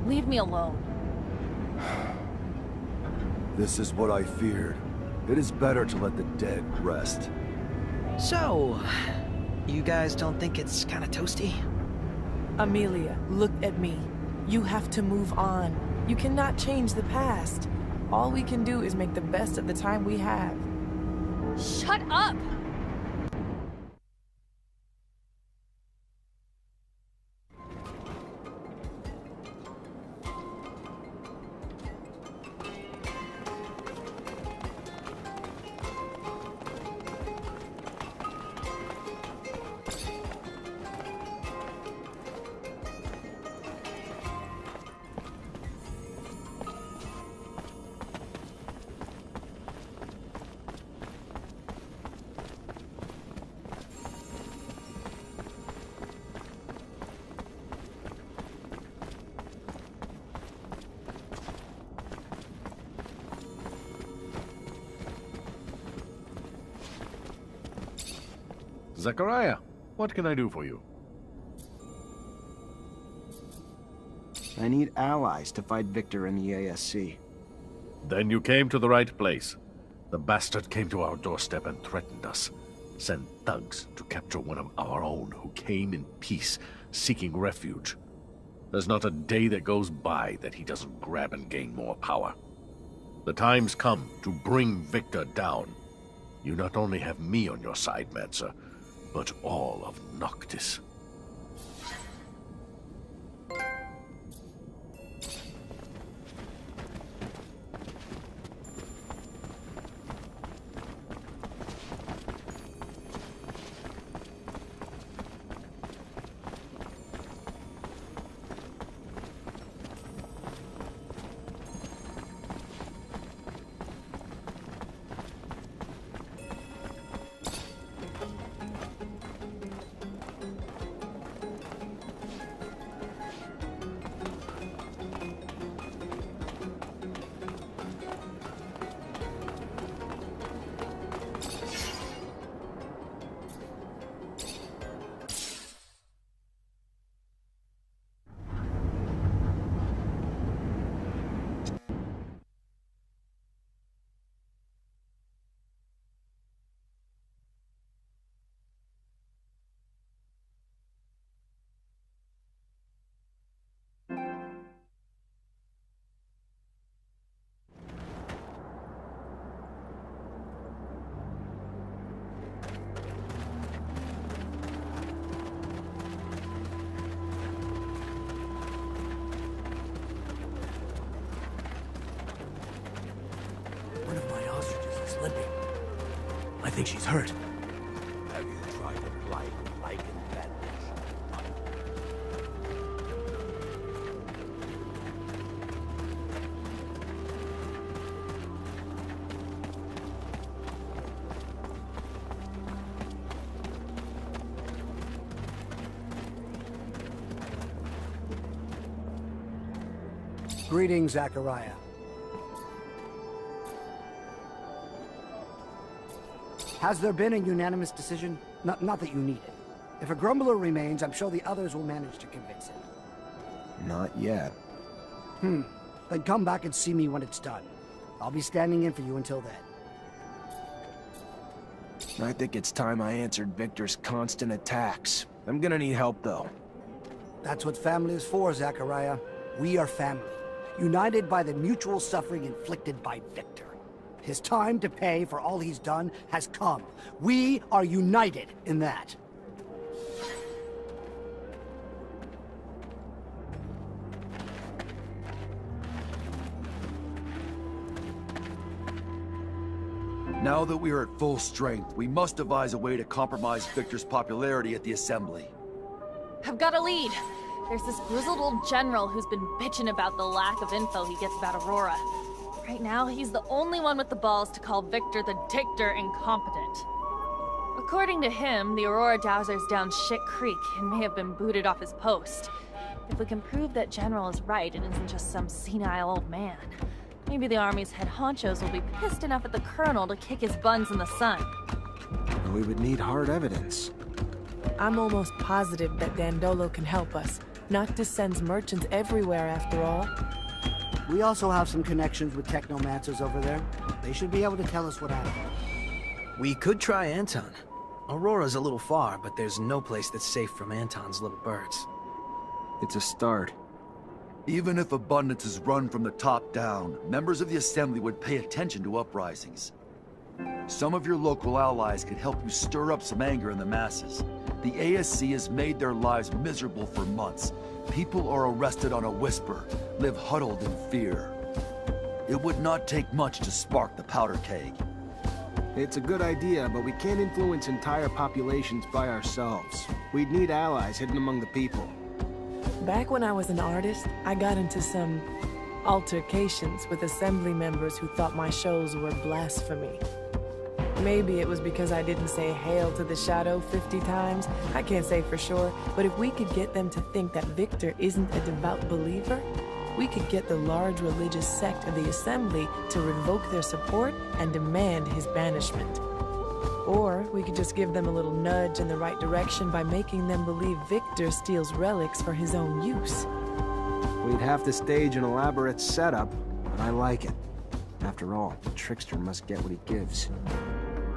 Leave me alone. This is what I feared. It is better to let the dead rest. So, you guys don't think it's kind of toasty? Amelia, look at me. You have to move on. You cannot change the past. All we can do is make the best of the time we have. Shut up! Zachariah, what can I do for you? I need allies to fight Victor in the ASC. Then you came to the right place. The bastard came to our doorstep and threatened us. Sent thugs to capture one of our own who came in peace, seeking refuge. There's not a day that goes by that he doesn't grab and gain more power. The time's come to bring Victor down. You not only have me on your side, Mancer, but all of Noctis. One of my ostriches is limping. I think she's hurt. Have you tried applying lichen bandage? Greetings, Zachariah. Has there been a unanimous decision? Not that you need it. If a grumbler remains, I'm sure the others will manage to convince him. Not yet. Then come back and see me when it's done. I'll be standing in for you until then. I think it's time I answered Victor's constant attacks. I'm gonna need help, though. That's what family is for, Zachariah. We are family, united by the mutual suffering inflicted by Victor. His time to pay for all he's done has come. We are united in that. Now that we are at full strength, we must devise a way to compromise Victor's popularity at the Assembly. I've got a lead. There's this grizzled old general who's been bitching about the lack of info he gets about Aurora. Right now, he's the only one with the balls to call Victor the Dictor incompetent. According to him, the Aurora Dowser's down shit creek and may have been booted off his post. If we can prove that General is right and isn't just some senile old man, maybe the Army's head honchos will be pissed enough at the Colonel to kick his buns in the sun. We would need hard evidence. I'm almost positive that Dandolo can help us. Noctis sends merchants everywhere, after all. We also have some connections with Technomancers over there. They should be able to tell us what happened. We could try Anton. Aurora's a little far, but there's no place that's safe from Anton's little birds. It's a start. Even if abundance is run from the top down, members of the Assembly would pay attention to uprisings. Some of your local allies could help you stir up some anger in the masses. The ASC has made their lives miserable for months. People are arrested on a whisper, live huddled in fear. It would not take much to spark the powder keg. It's a good idea, but we can't influence entire populations by ourselves. We'd need allies hidden among the people. Back when I was an artist, I got into some altercations with Assembly members who thought my shows were blasphemy. Maybe it was because I didn't say "Hail to the Shadow" 50 times. I can't say for sure, but if we could get them to think that Victor isn't a devout believer, we could get the large religious sect of the Assembly to revoke their support and demand his banishment. Or we could just give them a little nudge in the right direction by making them believe Victor steals relics for his own use. We'd have to stage an elaborate setup, but I like it. After all, the trickster must get what he gives.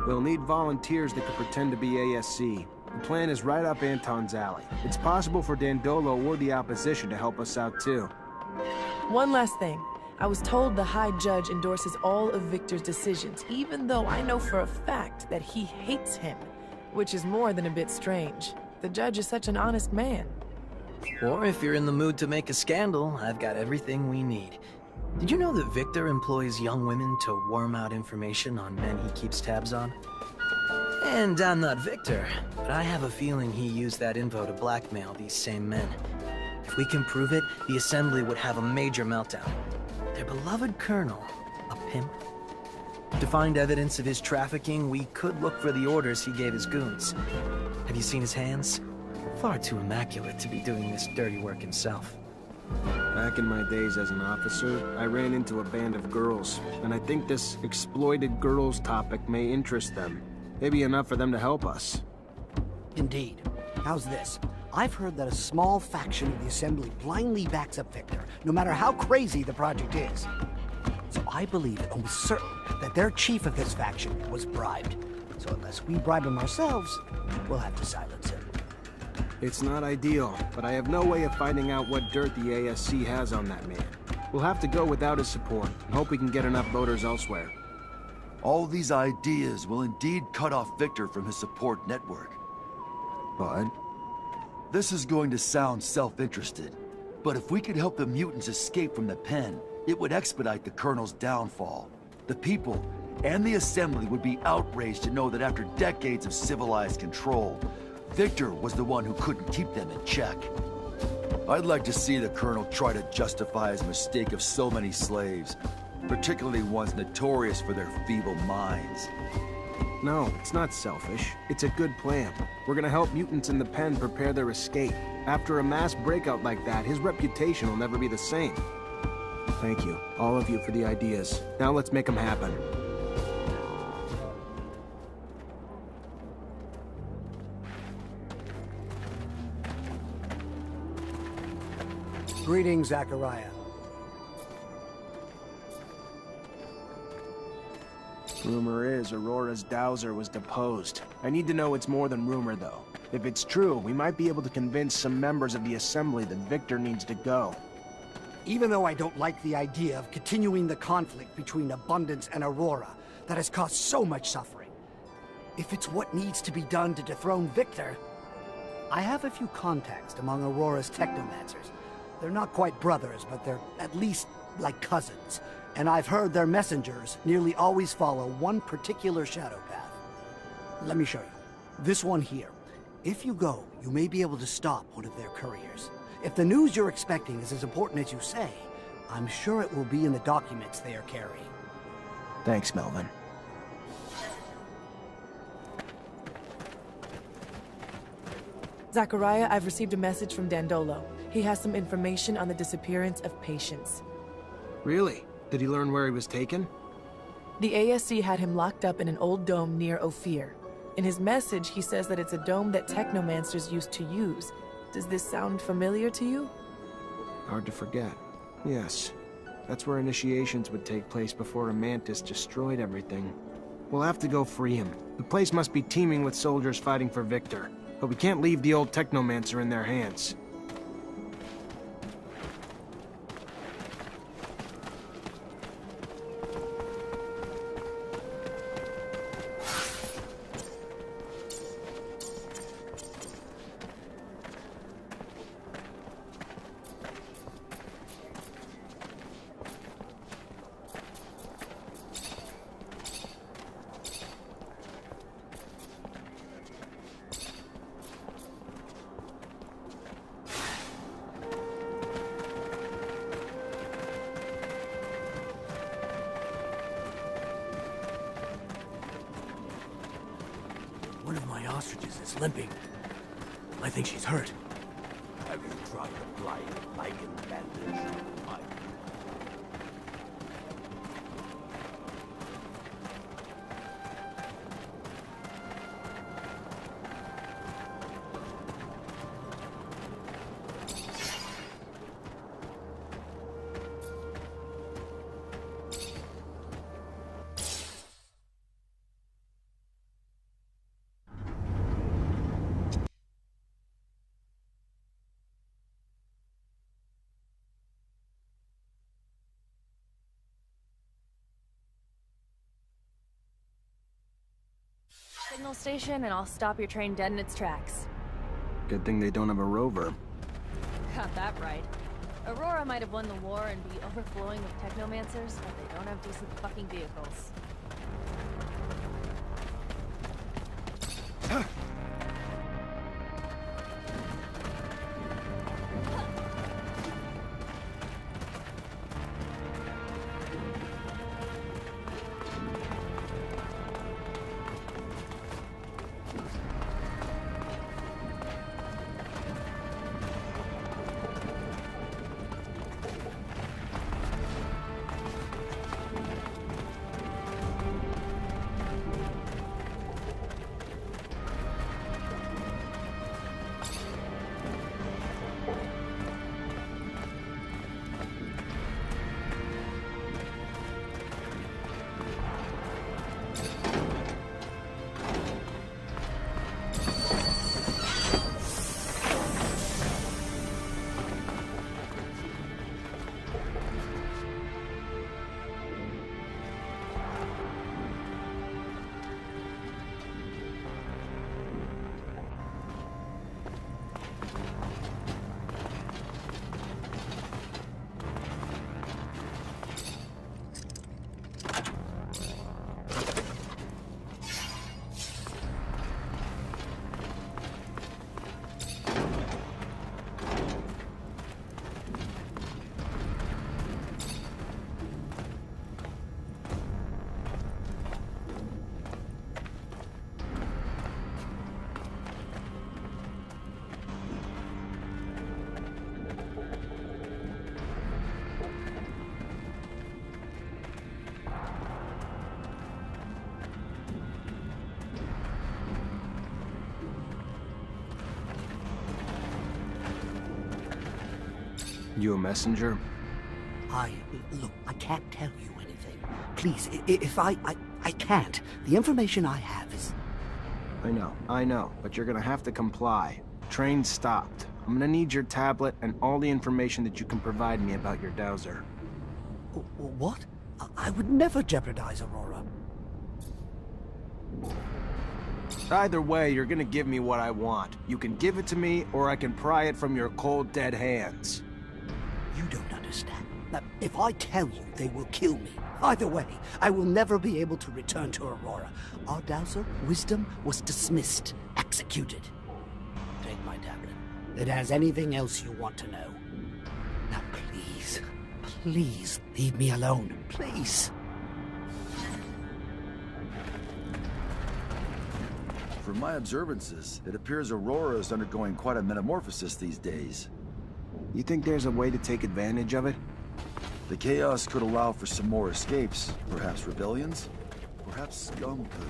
We'll need volunteers that could pretend to be ASC. The plan is right up Anton's alley. It's possible for Dandolo or the opposition to help us out too. One last thing. I was told the High Judge endorses all of Victor's decisions, even though I know for a fact that he hates him, which is more than a bit strange. The judge is such an honest man. Or if you're in the mood to make a scandal, I've got everything we need. Did you know that Victor employs young women to worm out information on men he keeps tabs on? And I'm not Victor, but I have a feeling he used that info to blackmail these same men. If we can prove it, the Assembly would have a major meltdown. Their beloved colonel, a pimp? To find evidence of his trafficking, we could look for the orders he gave his goons. Have you seen his hands? Far too immaculate to be doing this dirty work himself. Back in my days as an officer, I ran into a band of girls, and I think this exploited girls topic may interest them. Maybe enough for them to help us. Indeed. How's this? I've heard that a small faction of the Assembly blindly backs up Victor, no matter how crazy the project is. So I believe it almost certain that their chief of this faction was bribed. So unless we bribe him ourselves, we'll have to silence him. It's not ideal, but I have no way of finding out what dirt the ASC has on that man. We'll have to go without his support, and hope we can get enough voters elsewhere. All these ideas will indeed cut off Victor from his support network. But This is going to sound self-interested, but if we could help the mutants escape from the pen, it would expedite the Colonel's downfall. The people and the Assembly would be outraged to know that after decades of civilized control, Victor was the one who couldn't keep them in check. I'd like to see the Colonel try to justify his mistake of so many slaves, particularly ones notorious for their feeble minds. no, it's not selfish. It's a good plan. We're gonna help mutants in the pen prepare their escape. After a mass breakout like that, his reputation will never be the same. Thank you, all of you, for the ideas. Now let's make them happen. Greetings, Zachariah. Rumor is Aurora's dowser was deposed. I need to know it's more than rumor, though. If it's true, we might be able to convince some members of the Assembly that Victor needs to go. Even though I don't like the idea of continuing the conflict between Abundance and Aurora that has caused so much suffering, if it's what needs to be done to dethrone Victor, I have a few contacts among Aurora's Technomancers. They're not quite brothers, but they're at least like cousins. And I've heard their messengers nearly always follow one particular shadow path. Let me show you. This one here. If you go, you may be able to stop one of their couriers. If the news you're expecting is as important as you say, I'm sure it will be in the documents they are carrying. Thanks, Melvin. Zachariah, I've received a message from Dandolo. He has some information on the disappearance of patients. Really? Did he learn where he was taken? The ASC had him locked up in an old dome near Ophir. In his message, he says that it's a dome that Technomancers used to use. Does this sound familiar to you? Hard to forget. Yes. That's where initiations would take place before a mantis destroyed everything. We'll have to go free him. The place must be teeming with soldiers fighting for Victor. But we can't leave the old Technomancer in their hands. One of my ostriches is limping. I think she's hurt. Have you tried the blind lichen bandage? Signal station, and I'll stop your train dead in its tracks. Good thing they don't have a rover. Got that right. Aurora might have won the war and be overflowing with technomancers, but they don't have decent fucking vehicles. You a messenger? Look, I can't tell you anything. Please, if I can't. The information I have is... I know, but you're gonna have to comply. Train stopped. I'm gonna need your tablet and all the information that you can provide me about your dowser. What? I would never jeopardize Aurora. Either way, you're gonna give me what I want. You can give it to me, or I can pry it from your cold, dead hands. You don't understand. Now, if I tell you, they will kill me. Either way, I will never be able to return to Aurora. Our dowser, Wisdom, was dismissed, executed. Take my tablet. It has anything else you want to know. Now please, leave me alone. Please. From my observances, it appears Aurora is undergoing quite a metamorphosis these days. You think there's a way to take advantage of it? The chaos could allow for some more escapes, perhaps rebellions, perhaps scum could.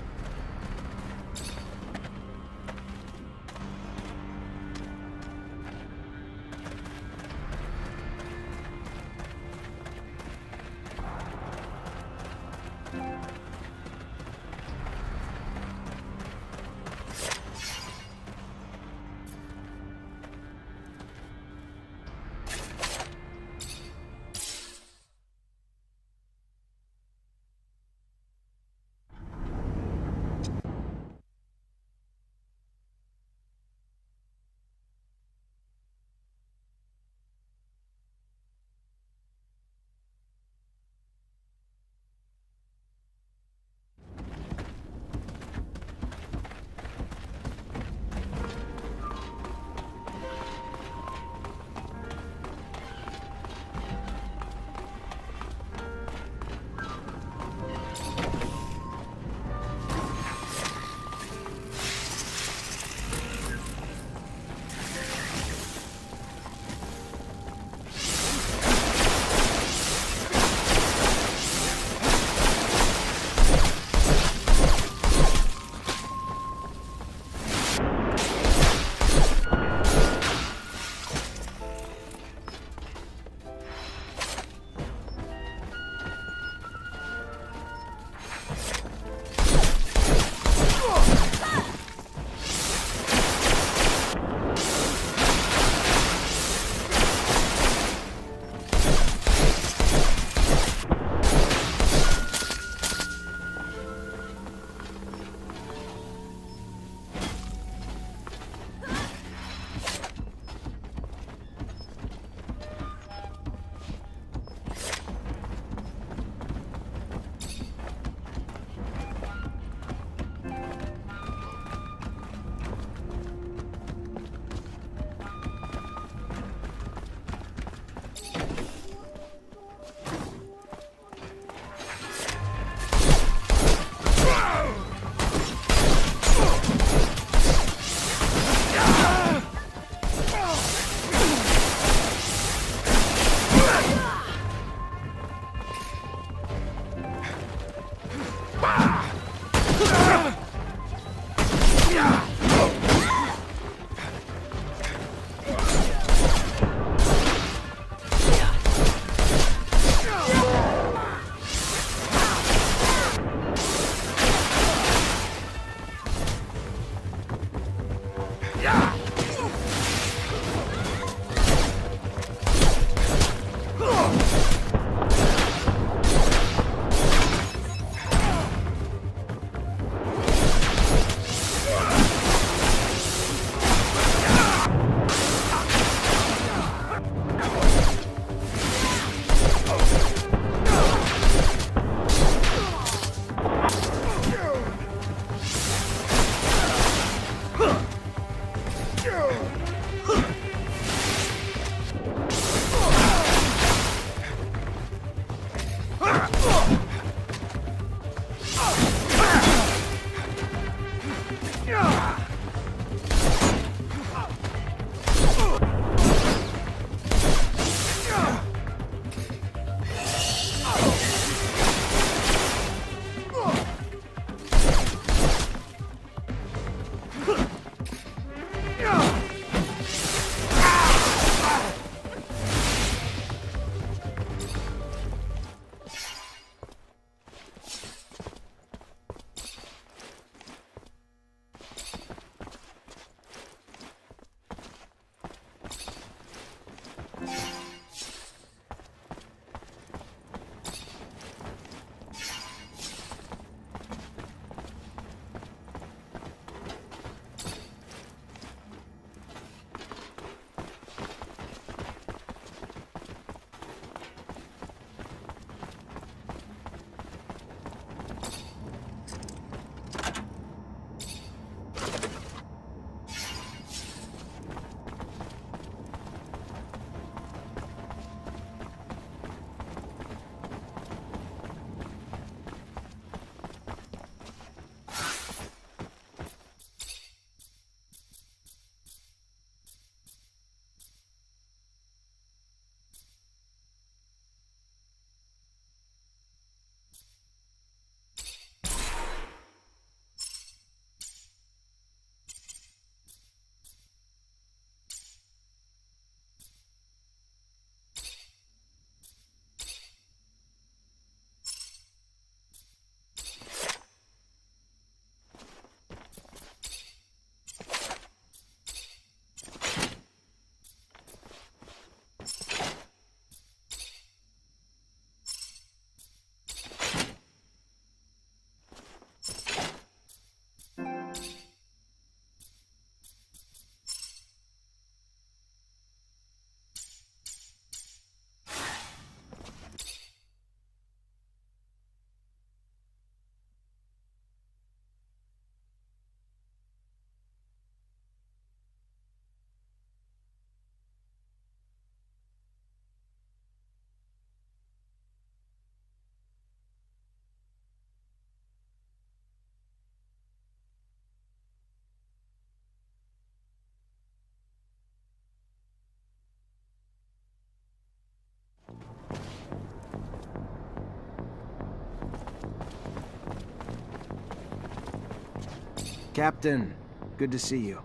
Captain, good to see you.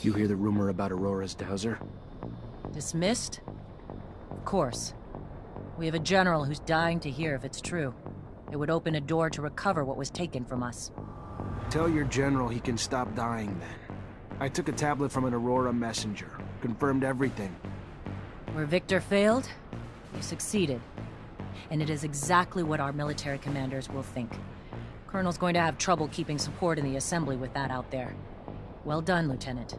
You hear the rumor about Aurora's dowser? Dismissed? Of course. We have a general who's dying to hear if it's true. It would open a door to recover what was taken from us. Tell your general he can stop dying then. I took a tablet from an Aurora messenger. Confirmed everything. Where Victor failed, you succeeded. And it is exactly what our military commanders will think. Colonel's going to have trouble keeping support in the assembly with that out there. Well done, Lieutenant.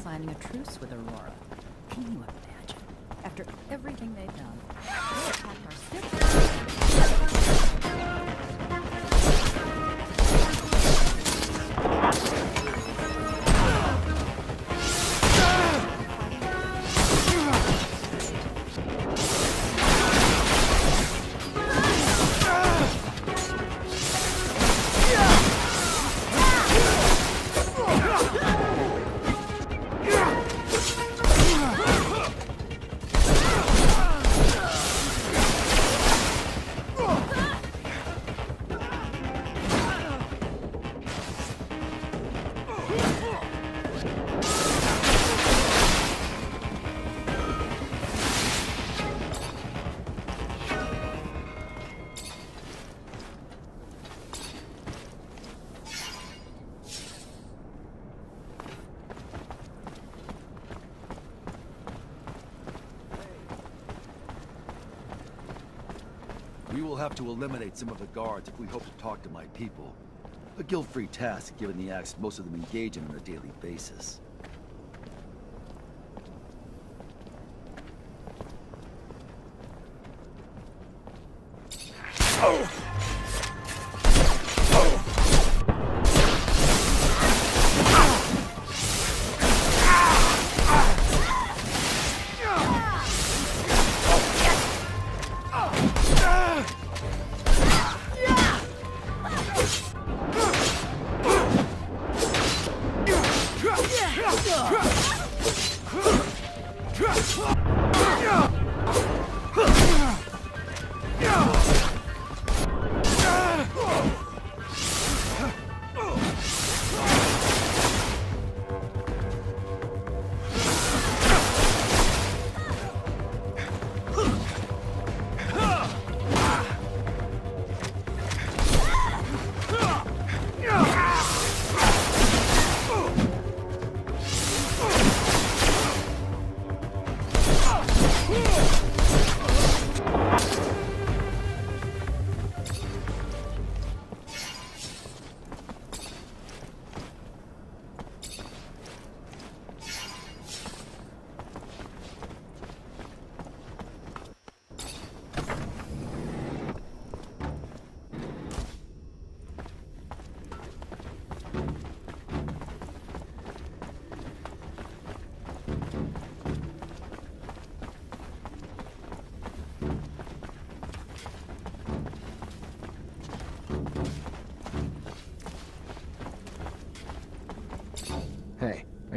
signing a truce with Aurora. Can you imagine? After everything they've done, they attacked our city. We will have to eliminate some of the guards if we hope to talk to my people. A guilt-free task, given the acts most of them engage in on a daily basis.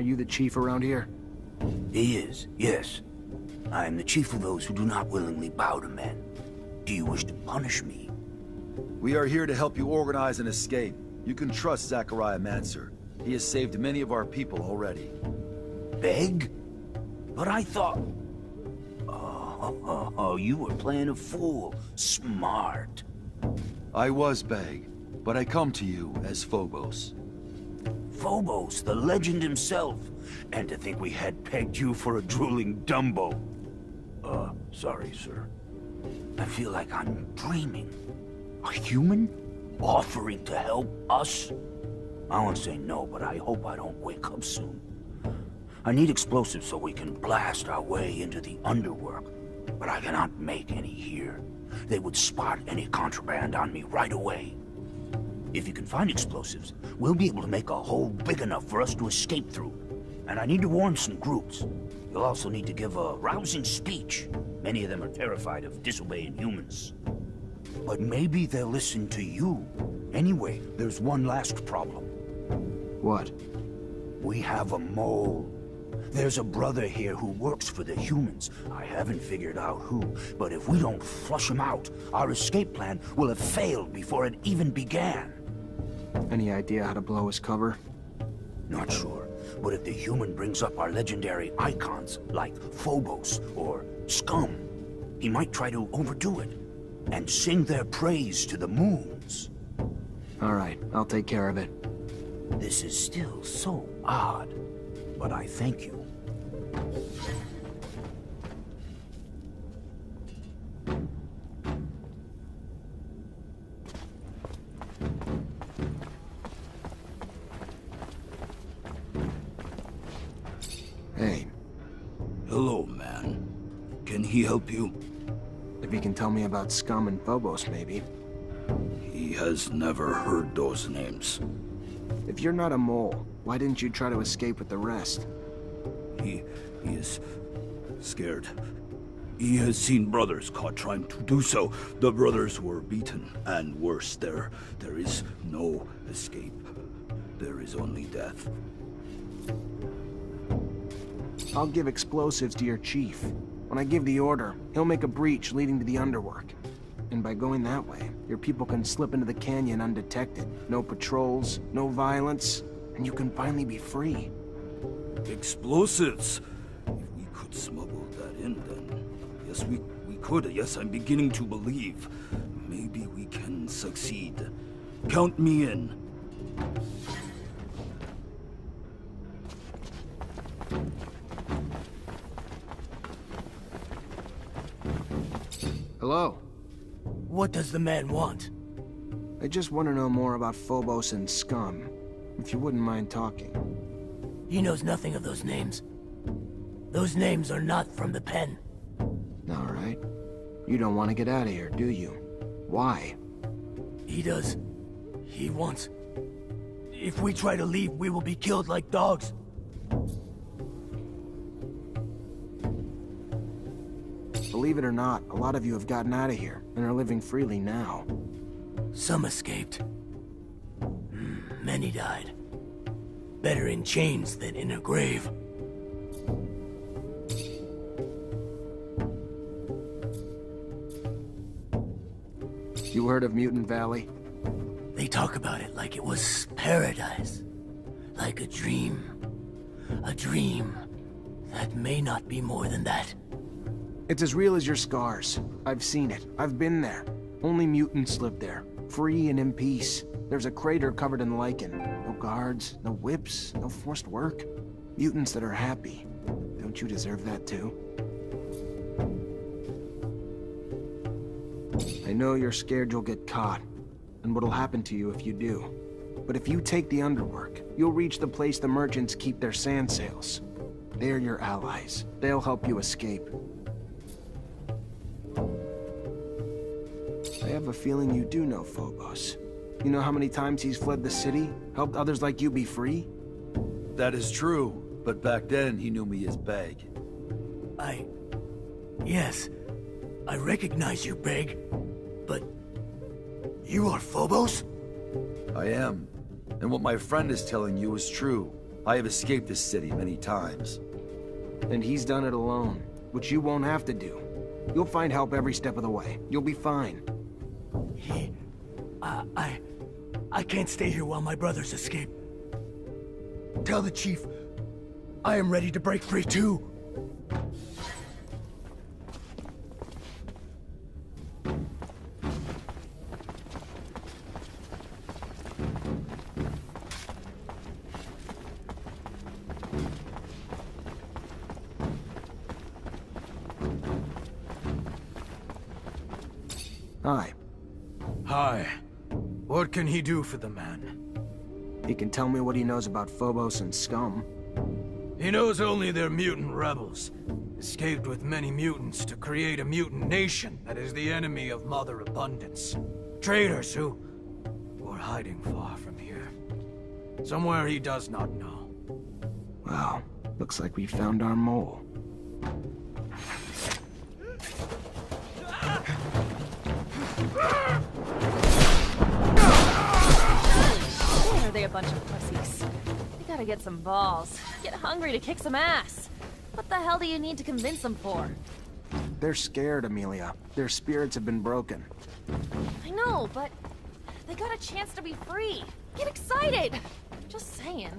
you the chief around here? He is, yes. I am the chief of those who do not willingly bow to men. Do you wish to punish me? We are here to help you organize an escape. You can trust Zachariah Mancer. He has saved many of our people already. Beg? But I thought... Oh, you were playing a fool. Smart. I was Beg, but I come to you as Phobos. Phobos, the legend himself. And to think we had pegged you for a drooling Dumbo. Sorry, sir. I feel like I'm dreaming. A human? Offering to help us? I won't say no, but I hope I don't wake up soon. I need explosives so we can blast our way into the underworld. But I cannot make any here. They would spot any contraband on me right away. If you can find explosives, we'll be able to make a hole big enough for us to escape through. And I need to warn some groups. You'll also need to give a rousing speech. Many of them are terrified of disobeying humans. But maybe they'll listen to you. Anyway, there's one last problem. What? We have a mole. There's a brother here who works for the humans. I haven't figured out who, but if we don't flush him out, our escape plan will have failed before it even began. Any idea how to blow his cover? Not sure, but if the human brings up our legendary icons, like Phobos or Scum, he might try to overdo it, and sing their praise to the moons. All right, I'll take care of it. This is still so odd, but I thank you. Hey. Hello, man. Can he help you? If you can tell me about Scum and Phobos, maybe. He has never heard those names. If you're not a mole, why didn't you try to escape with the rest? He is scared. He has seen brothers caught trying to do so. The brothers were beaten, and worse, there is no escape. There is only death. I'll give explosives to your chief. When I give the order, he'll make a breach leading to the underworld. And by going that way, your people can slip into the canyon undetected. No patrols, no violence, and you can finally be free. Explosives! If we could smuggle that in, then... Yes, we could. Yes, I'm beginning to believe. Maybe we can succeed. Count me in. Hello. What does the man want? I just want to know more about Phobos and Scum. If you wouldn't mind talking. He knows nothing of those names. Those names are not from the pen. All right. You don't want to get out of here, do you? Why? He does. He wants... If we try to leave, we will be killed like dogs. Believe it or not, a lot of you have gotten out of here and are living freely now. Some escaped. Many died. Better in chains than in a grave. You heard of Mutant Valley? They talk about it like it was paradise. Like a dream. A dream that may not be more than that. It's as real as your scars. I've seen it. I've been there. Only mutants live there. Free and in peace. There's a crater covered in lichen. No guards, no whips, no forced work. Mutants that are happy. Don't you deserve that too? I know you're scared you'll get caught, and what'll happen to you if you do. But if you take the underworld, you'll reach the place the merchants keep their sand sails. They're your allies. They'll help you escape. I have a feeling you do know Phobos. You know how many times he's fled the city? Helped others like you be free? That is true, but back then he knew me as Beg. Yes. I recognize you, Beg. But... you are Phobos? I am. And what my friend is telling you is true. I have escaped this city many times. And he's done it alone, which you won't have to do. You'll find help every step of the way. You'll be fine. I can't stay here while my brothers escape. Tell the chief, I am ready to break free too. Hi. Hi. What can he do for the man? He can tell me what he knows about Phobos and Scum. He knows only they're mutant rebels. Escaped with many mutants to create a mutant nation that is the enemy of Mother Abundance. Traitors who are hiding far from here. Somewhere he does not know. Well, looks like we found our mole. Are they a bunch of pussies? They gotta get some balls. Get hungry to kick some ass. What the hell do you need to convince them for? They're scared, Amelia. Their spirits have been broken. I know, but they got a chance to be free. Get excited! Just saying.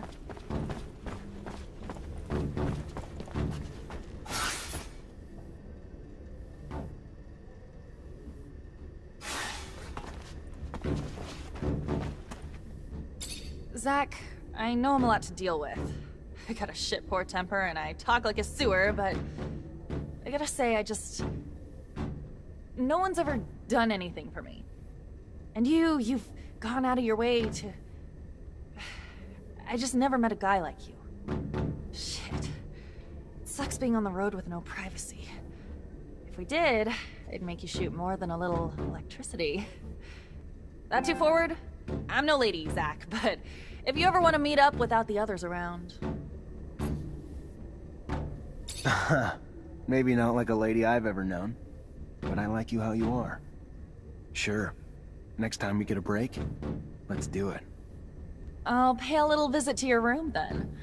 Zach, I know I'm a lot to deal with. I got a shit poor temper and I talk like a sewer, but I gotta say, no one's ever done anything for me. And you've gone out of your way to... I just never met a guy like you. Shit. It sucks being on the road with no privacy. If we did, it'd make you shoot more than a little electricity. That too forward? I'm no lady, Zach, but if you ever want to meet up without the others around... Maybe not like a lady I've ever known, but I like you how you are. Sure. Next time we get a break, let's do it. I'll pay a little visit to your room, then.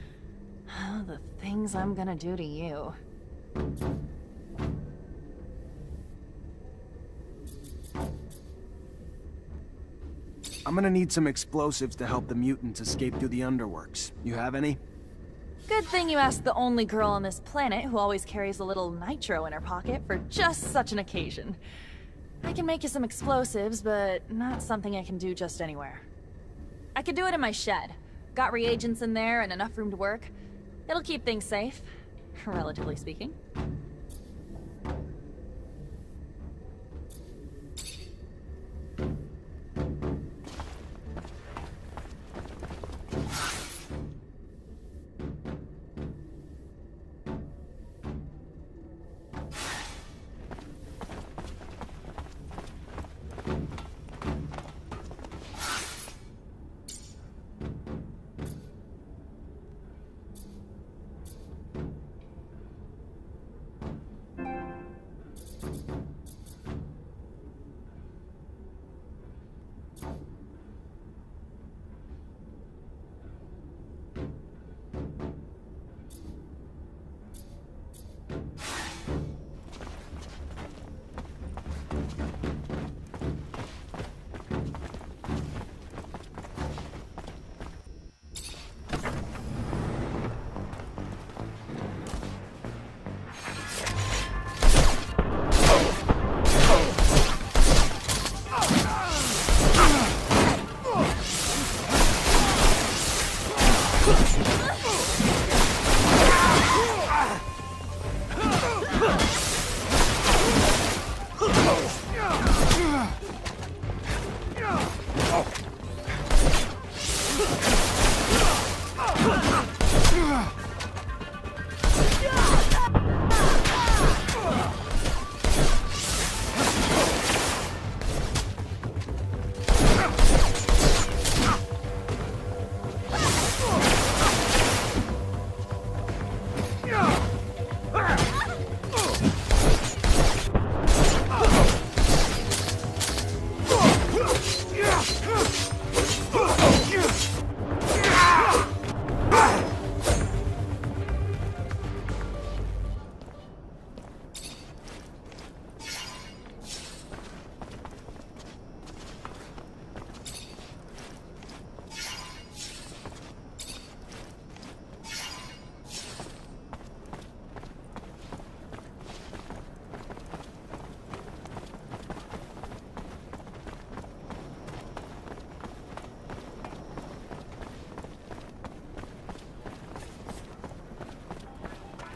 The things I'm gonna do to you. I'm gonna need some explosives to help the mutants escape through the underworks. You have any? Good thing you asked the only girl on this planet who always carries a little nitro in her pocket for just such an occasion. I can make you some explosives, but not something I can do just anywhere. I could do it in my shed. Got reagents in there and enough room to work. It'll keep things safe, relatively speaking.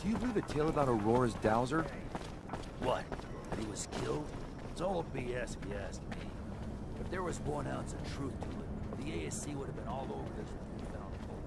Do you believe the tale about Aurora's dowser? What? That he was killed? It's all BS if you ask me. If there was 1 ounce of truth to it, the ASC would have been all over this when we found the whole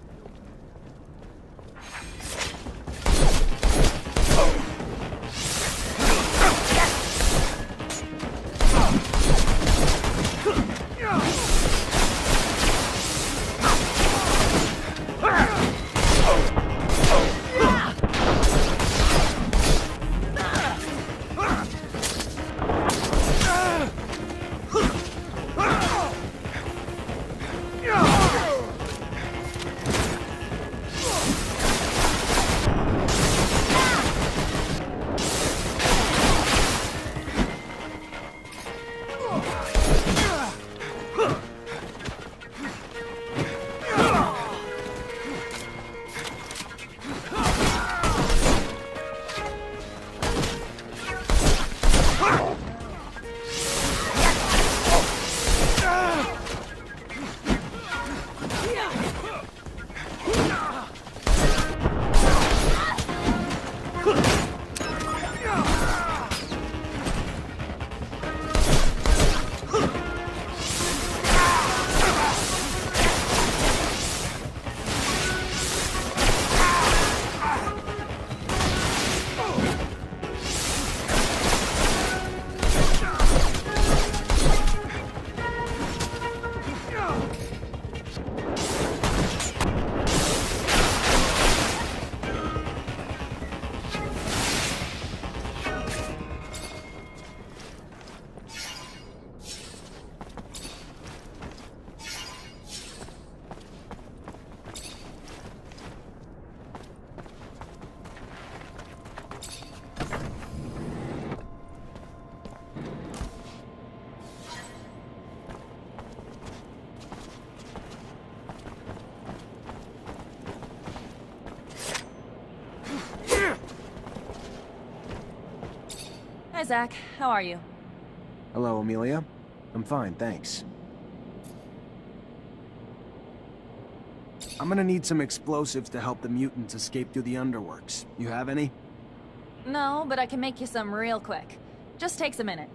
Hi, Zach. How are you? Hello, Amelia. I'm fine, thanks. I'm gonna need some explosives to help the mutants escape through the underworks. You have any? No, but I can make you some real quick. Just takes a minute.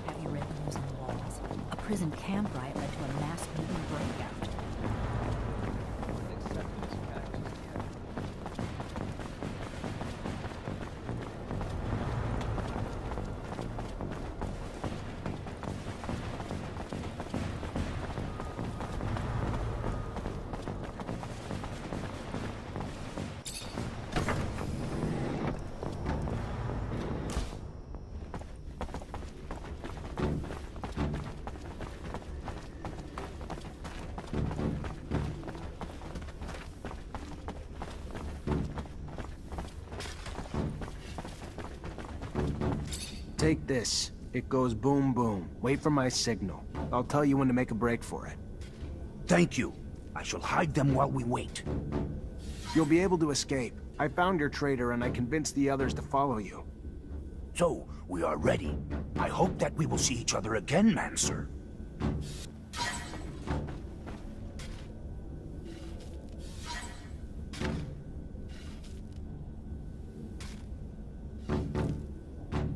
Have you read the news on the walls? A prison camp riot led to a mass mutant breakout. Take this. It goes boom boom. Wait for my signal. I'll tell you when to make a break for it. Thank you. I shall hide them while we wait. You'll be able to escape. I found your traitor and I convinced the others to follow you. So, we are ready. I hope that we will see each other again, Mancer.